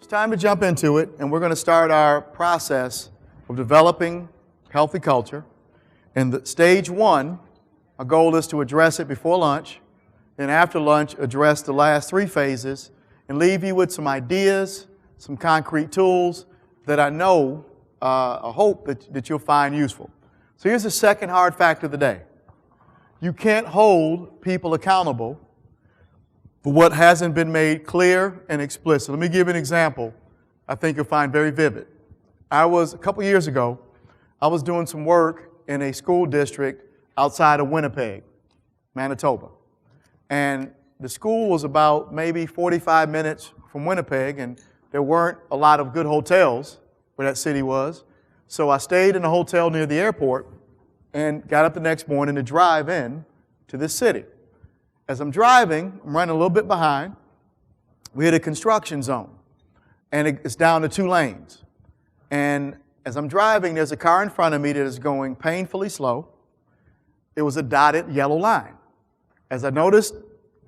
It's time to jump into it, and we're going to start our process of developing healthy culture. And stage one, our goal is to address it before lunch, then after lunch, address the last three phases, and leave you with some ideas, some concrete tools that I know, I hope that you'll find useful. So here's the second hard fact of the day. You can't hold people accountable for what hasn't been made clear and explicit. Let me give you an example I think you'll find very vivid. A couple years ago, I was doing some work in a school district outside of Winnipeg, Manitoba. And the school was about maybe 45 minutes from Winnipeg, and there weren't a lot of good hotels where that city was. So I stayed in a hotel near the airport and got up the next morning to drive in to this city. As I'm driving, I'm running a little bit behind. We hit a construction zone, and it's down to 2 lanes. And as I'm driving, there's a car in front of me that is going painfully slow. It was a dotted yellow line. As I noticed,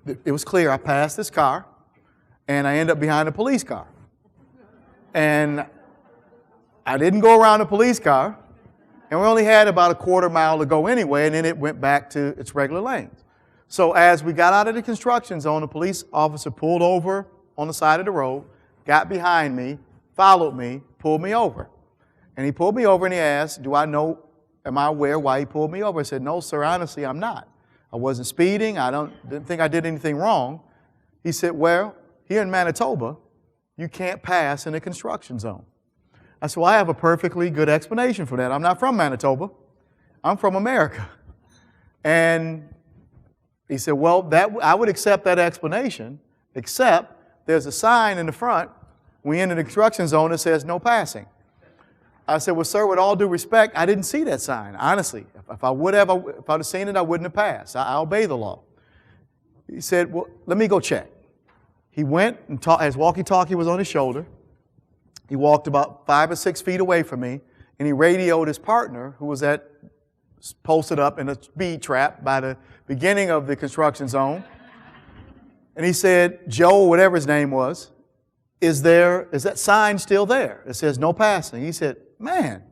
it was clear I passed this car, and I ended up behind a police car. And I didn't go around the police car, and we only had about a quarter mile to go anyway, and then it went back to its regular lanes. So as we got out of the construction zone, the police officer pulled over on the side of the road, got behind me, followed me, pulled me over. And he pulled me over and he asked, am I aware why he pulled me over? I said, no, sir, honestly, I'm not. I wasn't speeding. I didn't think I did anything wrong. He said, well, here in Manitoba, you can't pass in a construction zone. I said, well, I have a perfectly good explanation for that. I'm not from Manitoba. I'm from America. And he said, well, I would accept that explanation, except there's a sign in the front when we enter the construction zone that says no passing. I said, well, sir, with all due respect, I didn't see that sign, honestly. If I'd have seen it, I wouldn't have passed. I obey the law. He said, well, let me go check. He went and his walkie-talkie was on his shoulder. He walked about 5 or 6 feet away from me, and he radioed his partner, who was posted up in a speed trap by the beginning of the construction zone. And he said, Joe, whatever his name was, is that sign still there? It says no passing. He said, man,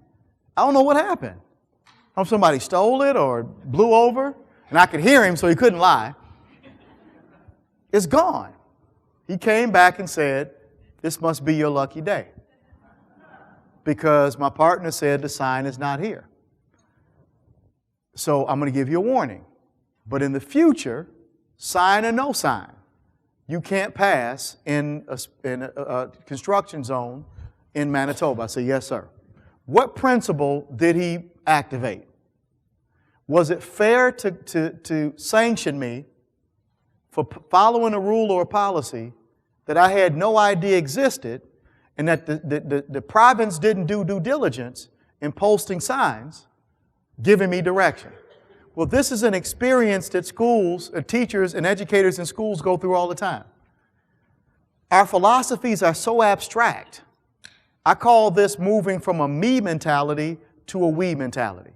I don't know what happened. I don't know if somebody stole it or blew over. And I could hear him, so he couldn't lie. It's gone. He came back and said, this must be your lucky day, because my partner said the sign is not here. So I'm going to give you a warning. But in the future, sign or no sign, you can't pass in a construction zone in Manitoba. I said, yes, sir. What principle did he activate? Was it fair to sanction me for following a rule or a policy that I had no idea existed, and that the province didn't do due diligence in posting signs giving me direction? Well, this is an experience that schools, teachers, and educators in schools go through all the time. Our philosophies are so abstract. I call this moving from a me mentality to a we mentality.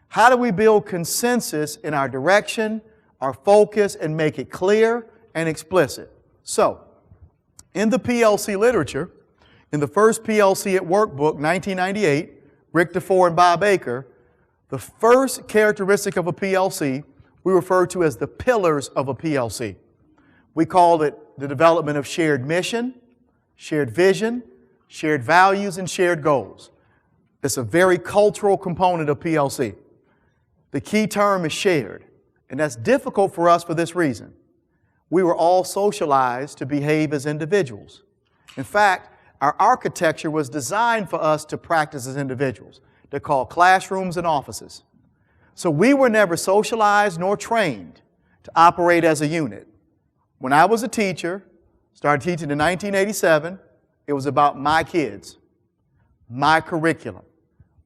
How do we build consensus in our direction, our focus, and make it clear and explicit? So, in the PLC literature, in the first PLC at Work book, 1998, Rick DeFore and Bob Baker, the first characteristic of a PLC we refer to as the pillars of a PLC. We called it the development of shared mission, shared vision, shared values, and shared goals. It's a very cultural component of PLC. The key term is shared, and that's difficult for us for this reason. We were all socialized to behave as individuals. In fact, our architecture was designed for us to practice as individuals. They're called classrooms and offices. So we were never socialized nor trained to operate as a unit. When I was a teacher, started teaching in 1987, it was about my kids, my curriculum,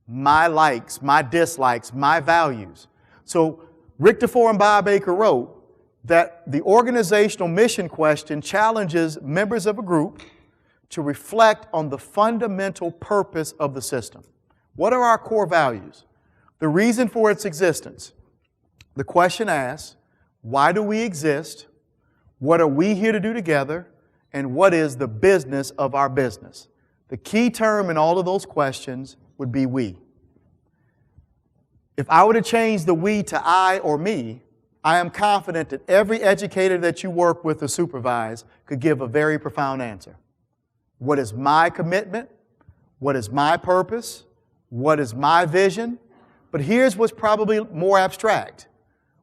my likes, my dislikes, my values. So Rick DeFore and Bob Baker wrote that the organizational mission question challenges members of a group to reflect on the fundamental purpose of the system. What are our core values? The reason for its existence. The question asks, why do we exist? What are we here to do together? and what is the business of our business? The key term in all of those questions would be we. If I were to change the we to I or me, I am confident that every educator that you work with or supervise could give a very profound answer. What is my commitment? What is my purpose? What is my vision? But here's what's probably more abstract.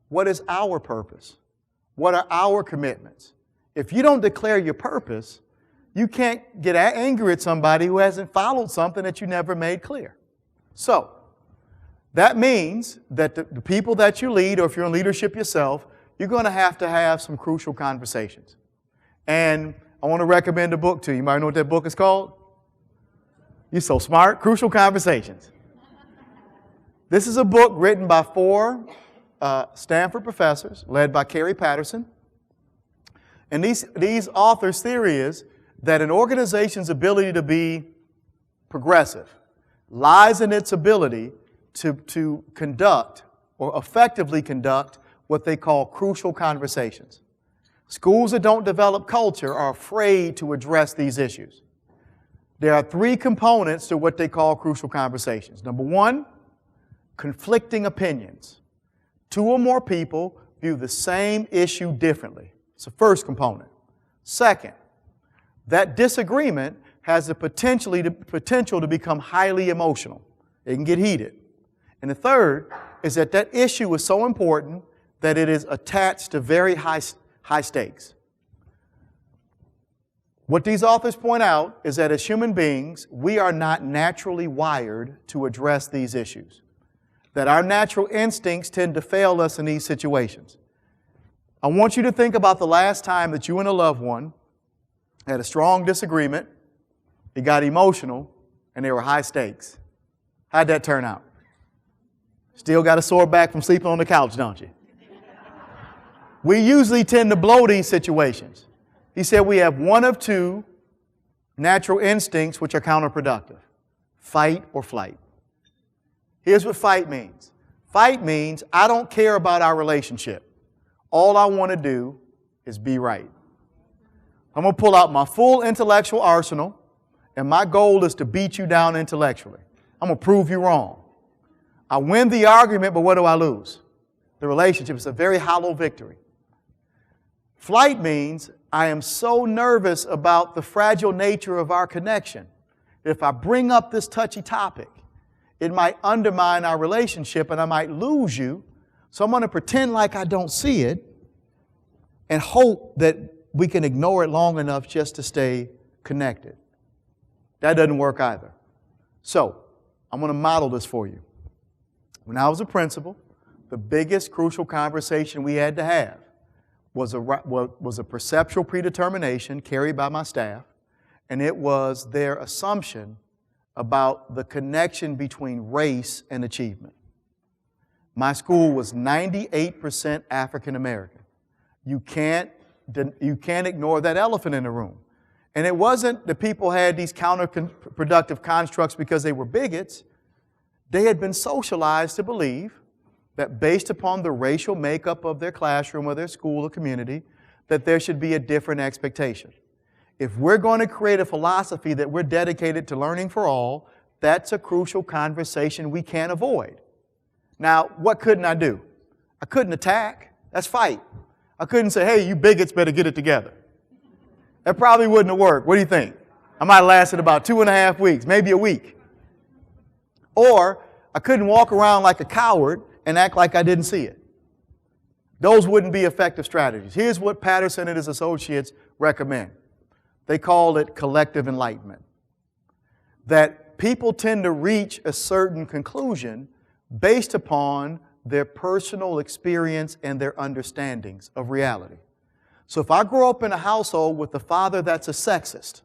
What is our purpose? What are our commitments? If you don't declare your purpose, you can't get angry at somebody who hasn't followed something that you never made clear. So, that means that the people that you lead, or if you're in leadership yourself, you're going to have some crucial conversations. And I want to recommend a book to you. You might know what that book is called? You're so smart. Crucial Conversations. This is a book written by 4 Stanford professors, led by Carrie Patterson. And these authors' theory is that an organization's ability to be progressive lies in its ability to conduct or effectively conduct what they call crucial conversations. Schools that don't develop culture are afraid to address these issues. There are 3 components to what they call crucial conversations. Number 1, conflicting opinions. 2 or more people view the same issue differently. It's the first component. Second, that disagreement has the potential to become highly emotional. It can get heated. And the third is that issue is so important that it is attached to very high stakes. What these authors point out is that as human beings, we are not naturally wired to address these issues. That our natural instincts tend to fail us in these situations. I want you to think about the last time that you and a loved one had a strong disagreement, it got emotional, and there were high stakes. How'd that turn out? Still got a sore back from sleeping on the couch, don't you? We usually tend to blow these situations. He said we have one of 2 natural instincts which are counterproductive. Fight or flight. Here's what fight means. Fight means I don't care about our relationship. All I want to do is be right. I'm going to pull out my full intellectual arsenal, and my goal is to beat you down intellectually. I'm going to prove you wrong. I win the argument, but what do I lose? The relationship. It's a very hollow victory. Flight means I am so nervous about the fragile nature of our connection that if I bring up this touchy topic, it might undermine our relationship and I might lose you. So I'm going to pretend like I don't see it and hope that we can ignore it long enough just to stay connected. That doesn't work either. So I'm going to model this for you. When I was a principal, the biggest crucial conversation we had to have was a perceptual predetermination carried by my staff, and it was their assumption about the connection between race and achievement. My school was 98% African American. You can't ignore that elephant in the room. And it wasn't that people had these counterproductive constructs because they were bigots. They had been socialized to believe that based upon the racial makeup of their classroom or their school or community, that there should be a different expectation. If we're going to create a philosophy that we're dedicated to learning for all, that's a crucial conversation we can't avoid. Now, what couldn't I do? I couldn't attack. That's fight. I couldn't say, hey, you bigots better get it together. That probably wouldn't have worked. What do you think? I might have lasted about 2.5 weeks, maybe a week. Or I couldn't walk around like a coward and act like I didn't see it. Those wouldn't be effective strategies. Here's what Patterson and his associates recommend. They call it collective enlightenment. That people tend to reach a certain conclusion based upon their personal experience and their understandings of reality. So if I grow up in a household with a father that's a sexist,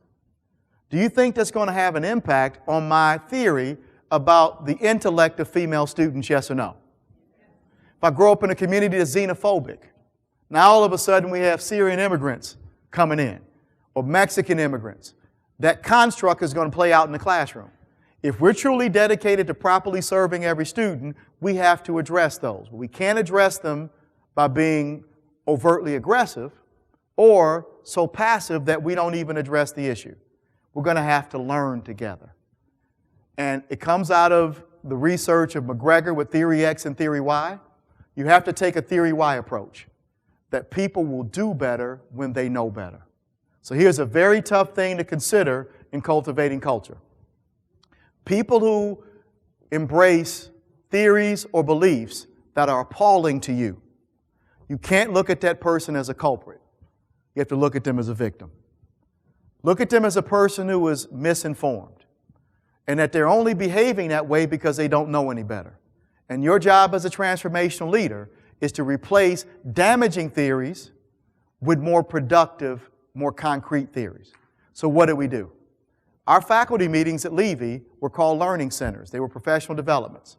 do you think that's going to have an impact on my theory about the intellect of female students, yes or no? If I grow up in a community that's xenophobic, now all of a sudden we have Syrian immigrants coming in, or Mexican immigrants. That construct is going to play out in the classroom. If we're truly dedicated to properly serving every student, we have to address those. We can't address them by being overtly aggressive. or so passive that we don't even address the issue. We're going to have to learn together. And it comes out of the research of McGregor with Theory X and Theory Y. You have to take a Theory Y approach, that people will do better when they know better. So here's a very tough thing to consider in cultivating culture. People who embrace theories or beliefs that are appalling to you, you can't look at that person as a culprit. You have to look at them as a victim. Look at them as a person who is misinformed and that they're only behaving that way because they don't know any better. And your job as a transformational leader is to replace damaging theories with more productive, more concrete theories. So what did we do? Our faculty meetings at Levy were called learning centers. They were professional developments.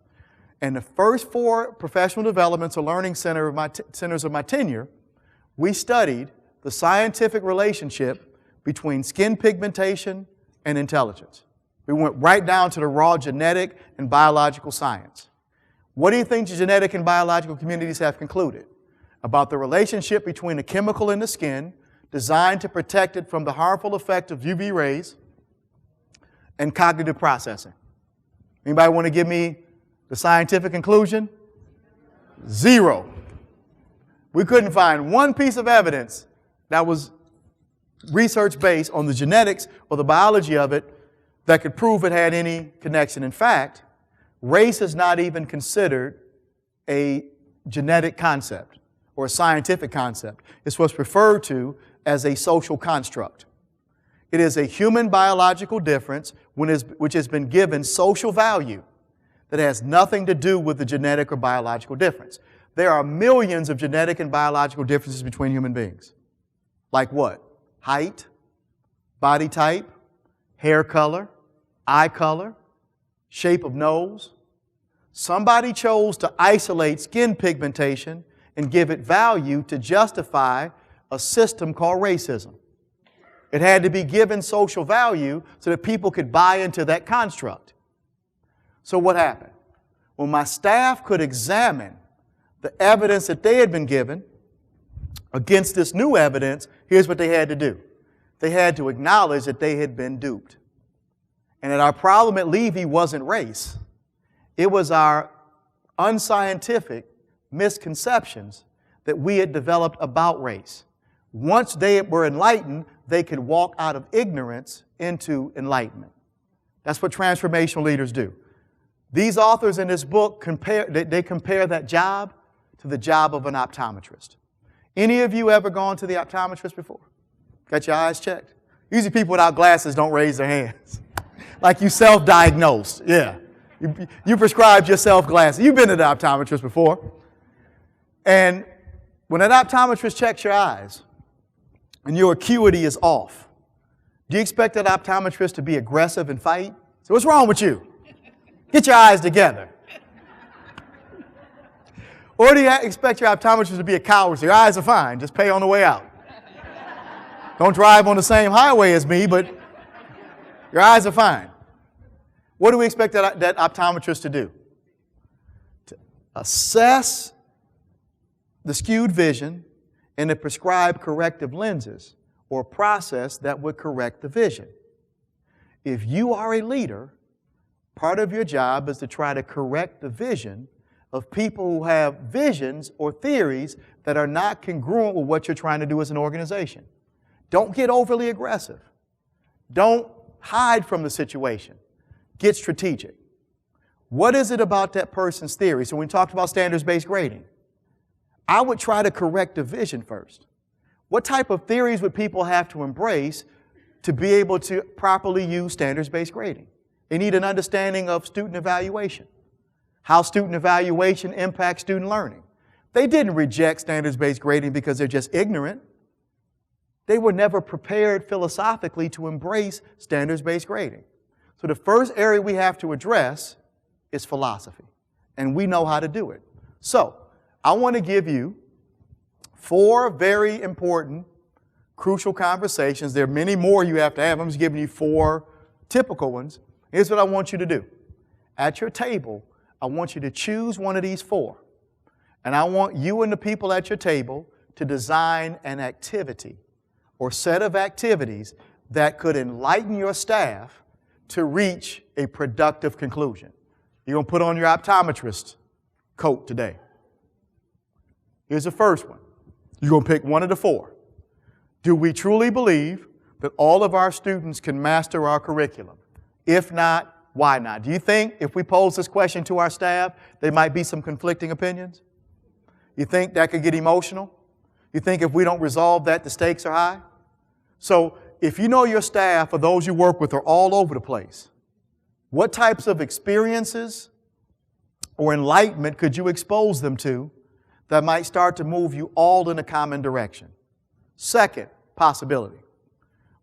And the first 4 professional developments or learning centers of my tenure, we studied the scientific relationship between skin pigmentation and intelligence. We went right down to the raw genetic and biological science. What do you think the genetic and biological communities have concluded about the relationship between a chemical in the skin designed to protect it from the harmful effect of UV rays and cognitive processing? Anybody want to give me the scientific conclusion? 0. We couldn't find one piece of evidence that was research-based on the genetics or the biology of it that could prove it had any connection. In fact, race is not even considered a genetic concept or a scientific concept. It's what's referred to as a social construct. It is a human biological difference which has been given social value that has nothing to do with the genetic or biological difference. There are millions of genetic and biological differences between human beings. Like what? Height, body type, hair color, eye color, shape of nose. Somebody chose to isolate skin pigmentation and give it value to justify a system called racism. It had to be given social value so that people could buy into that construct. So what happened? When my staff could examine the evidence that they had been given against this new evidence, here's what they had to do. They had to acknowledge that they had been duped. And that our problem at Levy wasn't race. It was our unscientific misconceptions that we had developed about race. Once they were enlightened, they could walk out of ignorance into enlightenment. That's what transformational leaders do. These authors in this book compare that job to the job of an optometrist. Any of you ever gone to the optometrist before? Got your eyes checked? Usually people without glasses don't raise their hands. Like you self-diagnosed, yeah. You prescribed yourself glasses. You've been to the optometrist before. And when an optometrist checks your eyes and your acuity is off, do you expect that optometrist to be aggressive and fight? So what's wrong with you? Get your eyes together. Or do you expect your optometrist to be a coward? So your eyes are fine, just pay on the way out. Don't drive on the same highway as me, but your eyes are fine. What do we expect that optometrist to do? To assess the skewed vision and to prescribe corrective lenses or a process that would correct the vision. If you are a leader, part of your job is to try to correct the vision of people who have visions or theories that are not congruent with what you're trying to do as an organization. Don't get overly aggressive. Don't hide from the situation. Get strategic. What is it about that person's theory? So when we talked about standards-based grading, I would try to correct the vision first. What type of theories would people have to embrace to be able to properly use standards-based grading? They need an understanding of student evaluation, how student evaluation impacts student learning. They didn't reject standards-based grading because they're just ignorant. They were never prepared philosophically to embrace standards-based grading. So the first area we have to address is philosophy, and we know how to do it. So I want to give you 4 very important, crucial conversations. There are many more you have to have. I'm just giving you 4 typical ones. Here's what I want you to do. At your table, I want you to choose one of these 4. And I want you and the people at your table to design an activity or set of activities that could enlighten your staff to reach a productive conclusion. You're going to put on your optometrist coat today. Here's the first one. You're going to pick one of the four. Do we truly believe that all of our students can master our curriculum? If not, why not? Do you think if we pose this question to our staff, there might be some conflicting opinions? You think that could get emotional? You think if we don't resolve that, the stakes are high? So if you know your staff or those you work with are all over the place, what types of experiences or enlightenment could you expose them to that might start to move you all in a common direction? Second possibility,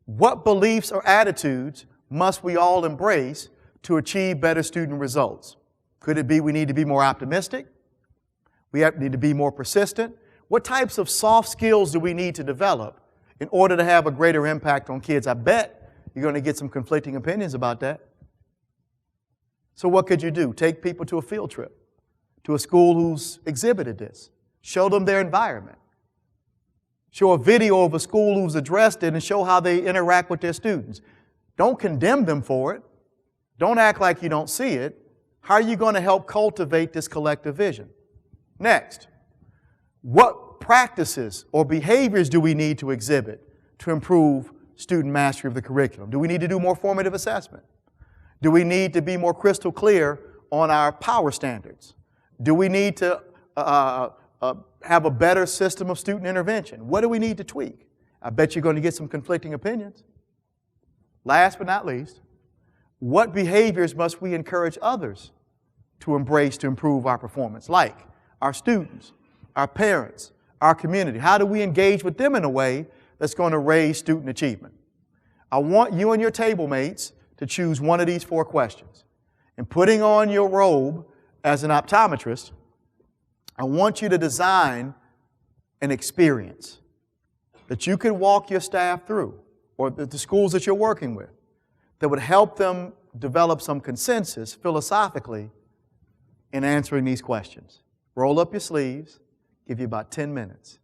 what beliefs or attitudes must we all embrace to achieve better student results? Could it be we need to be more optimistic? We need to be more persistent? What types of soft skills do we need to develop in order to have a greater impact on kids? I bet you're going to get some conflicting opinions about that. So what could you do? Take people to a field trip, to a school who's exhibited this. Show them their environment. Show a video of a school who's addressed it and show how they interact with their students. Don't condemn them for it. Don't act like you don't see it. How are you going to help cultivate this collective vision? Next, what practices or behaviors do we need to exhibit to improve student mastery of the curriculum? Do we need to do more formative assessment? Do we need to be more crystal clear on our power standards? Do we need to have a better system of student intervention? What do we need to tweak? I bet you're going to get some conflicting opinions. Last but not least, what behaviors must we encourage others to embrace to improve our performance, like our students, our parents, our community? How do we engage with them in a way that's going to raise student achievement? I want you and your table mates to choose one of these four questions. And putting on your robe as an optometrist, I want you to design an experience that you can walk your staff through, or the schools that you're working with, that would help them develop some consensus philosophically in answering these questions. Roll up your sleeves, give you about 10 minutes.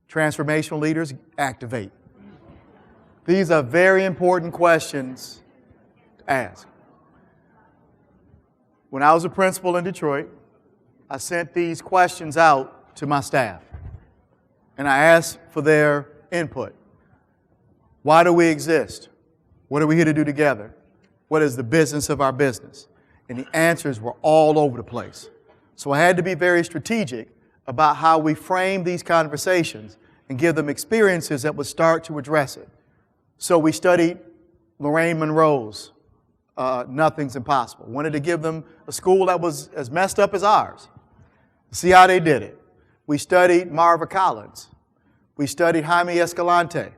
Transformational leaders, activate. These are very important questions to ask. When I was a principal in Detroit, I sent these questions out to my staff, and I asked for their input. Why do we exist? What are we here to do together? What is the business of our business? And the answers were all over the place. So I had to be very strategic about how we frame these conversations and give them experiences that would start to address it. So we studied Lorraine Monroe's Nothing's Impossible. Wanted to give them a school that was as messed up as ours. See how they did it. We studied Marva Collins. We studied Jaime Escalante,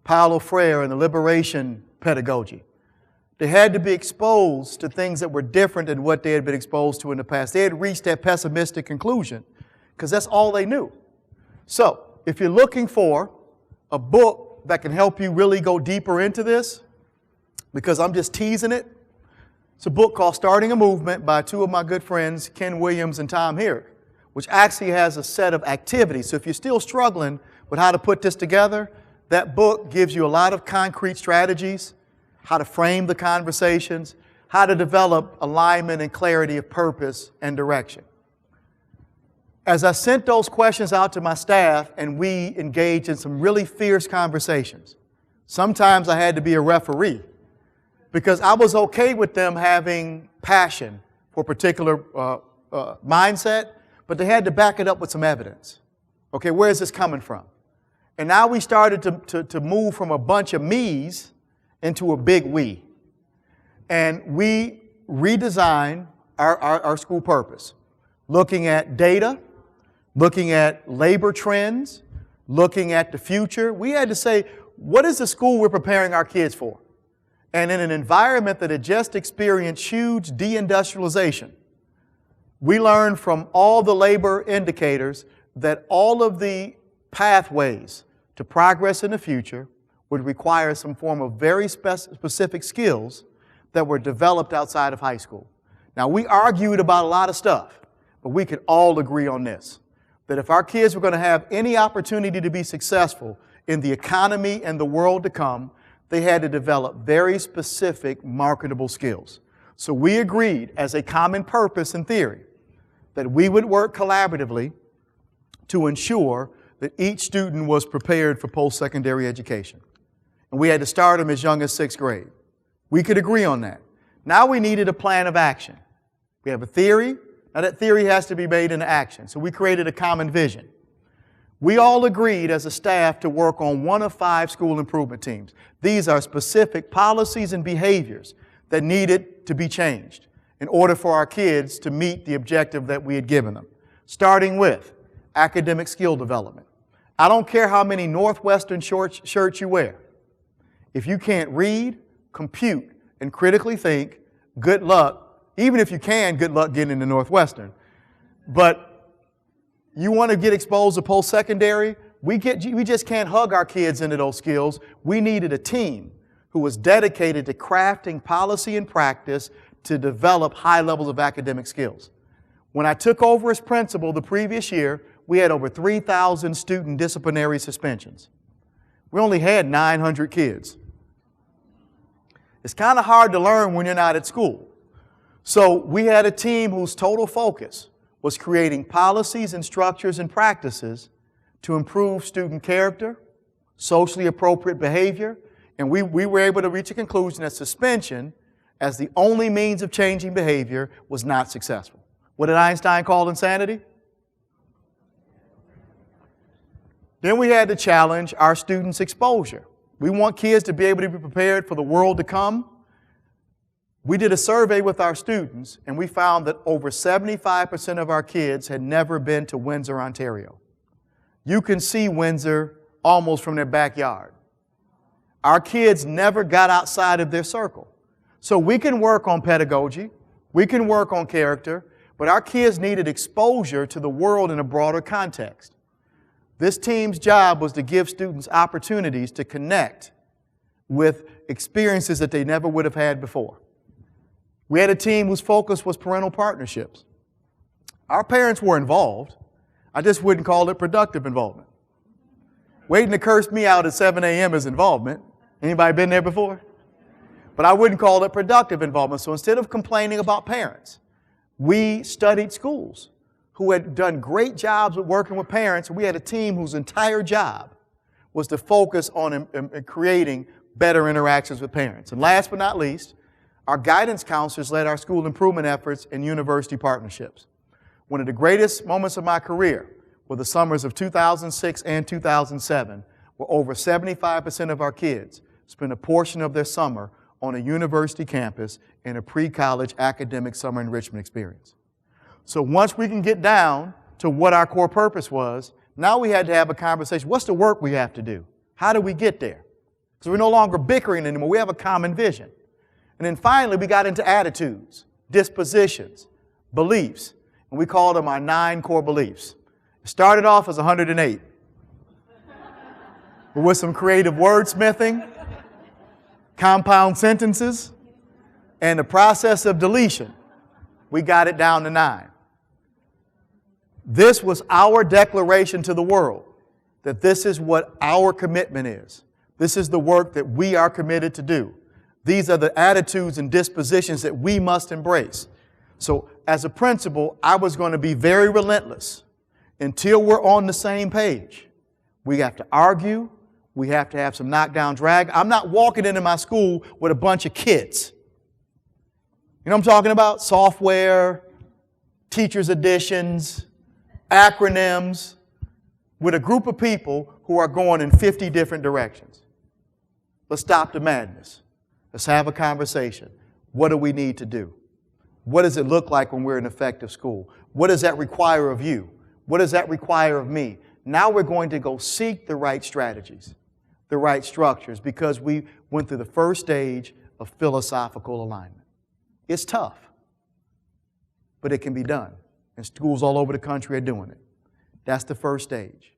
Paulo Freire, and the liberation pedagogy. They had to be exposed to things that were different than what they had been exposed to in the past. They had reached that pessimistic conclusion because that's all they knew. So, if you're looking for a book that can help you really go deeper into this, because I'm just teasing it, it's a book called Starting a Movement by two of my good friends, Ken Williams and Tom Herrick, which actually has a set of activities. So if you're still struggling with how to put this together, that book gives you a lot of concrete strategies, how to frame the conversations, how to develop alignment and clarity of purpose and direction. As I sent those questions out to my staff and we engaged in some really fierce conversations, sometimes I had to be a referee because I was okay with them having passion for a particular mindset, but they had to back it up with some evidence. Okay, where is this coming from? And now we started to move from a bunch of me's into a big we. And we redesigned our school purpose, looking at data, looking at labor trends, looking at the future. We had to say, what is the school we're preparing our kids for? And in an environment that had just experienced huge deindustrialization, we learned from all the labor indicators that all of the pathways to progress in the future would require some form of very specific skills that were developed outside of high school. Now, we argued about a lot of stuff, but we could all agree on this, that if our kids were going to have any opportunity to be successful in the economy and the world to come, they had to develop very specific marketable skills. So we agreed as a common purpose in theory that we would work collaboratively to ensure that each student was prepared for post-secondary education. And we had to start them as young as 6th grade. We could agree on that. Now we needed a plan of action. We have a theory. Now that theory has to be made into action. So we created a common vision. We all agreed as a staff to work on one of 5 school improvement teams. These are specific policies and behaviors that needed to be changed in order for our kids to meet the objective that we had given them, starting with academic skill development. I don't care how many Northwestern shirts you wear. If you can't read, compute, and critically think, good luck. Even if you can, good luck getting into Northwestern. But you want to get exposed to post-secondary, we just can't hug our kids into those skills. We needed a team who was dedicated to crafting policy and practice to develop high levels of academic skills. When I took over as principal the previous year, we had over 3,000 student disciplinary suspensions. We only had 900 kids. It's kind of hard to learn when you're not at school. So we had a team whose total focus was creating policies and structures and practices to improve student character, socially appropriate behavior, and we were able to reach a conclusion that suspension, as the only means of changing behavior, was not successful. What did Einstein call insanity? Then we had to challenge our students' exposure. We want kids to be able to be prepared for the world to come. We did a survey with our students, and we found that over 75% of our kids had never been to Windsor, Ontario. You can see Windsor almost from their backyard. Our kids never got outside of their circle. So we can work on pedagogy, we can work on character, but our kids needed exposure to the world in a broader context. This team's job was to give students opportunities to connect with experiences that they never would have had before. We had a team whose focus was parental partnerships. Our parents were involved. I just wouldn't call it productive involvement. Waiting to curse me out at 7 a.m. is involvement. Anybody been there before? But I wouldn't call it productive involvement. So instead of complaining about parents, we studied schools who had done great jobs with working with parents. We had a team whose entire job was to focus on creating better interactions with parents. And last but not least, our guidance counselors led our school improvement efforts and university partnerships. One of the greatest moments of my career were the summers of 2006 and 2007, where over 75% of our kids spent a portion of their summer on a university campus in a pre-college academic summer enrichment experience. So once we can get down to what our core purpose was, now we had to have a conversation. What's the work we have to do? How do we get there? Because we're no longer bickering anymore. We have a common vision. And then finally, we got into attitudes, dispositions, beliefs, and we called them our 9 core beliefs. It started off as 108. But with some creative wordsmithing, compound sentences, and the process of deletion, we got it down to 9. This was our declaration to the world that this is what our commitment is. This is the work that we are committed to do. These are the attitudes and dispositions that we must embrace. So as a principal, I was going to be very relentless until we're on the same page. We have to argue. We have to have some knockdown drag. I'm not walking into my school with a bunch of kids. You know what I'm talking about? Software, teachers' editions, acronyms, with a group of people who are going in 50 different directions. Let's stop the madness. Let's have a conversation. What do we need to do? What does it look like when we're in effective school? What does that require of you? What does that require of me? Now we're going to go seek the right strategies, the right structures, because we went through the first stage of philosophical alignment. It's tough, but it can be done. And schools all over the country are doing it. That's the first stage.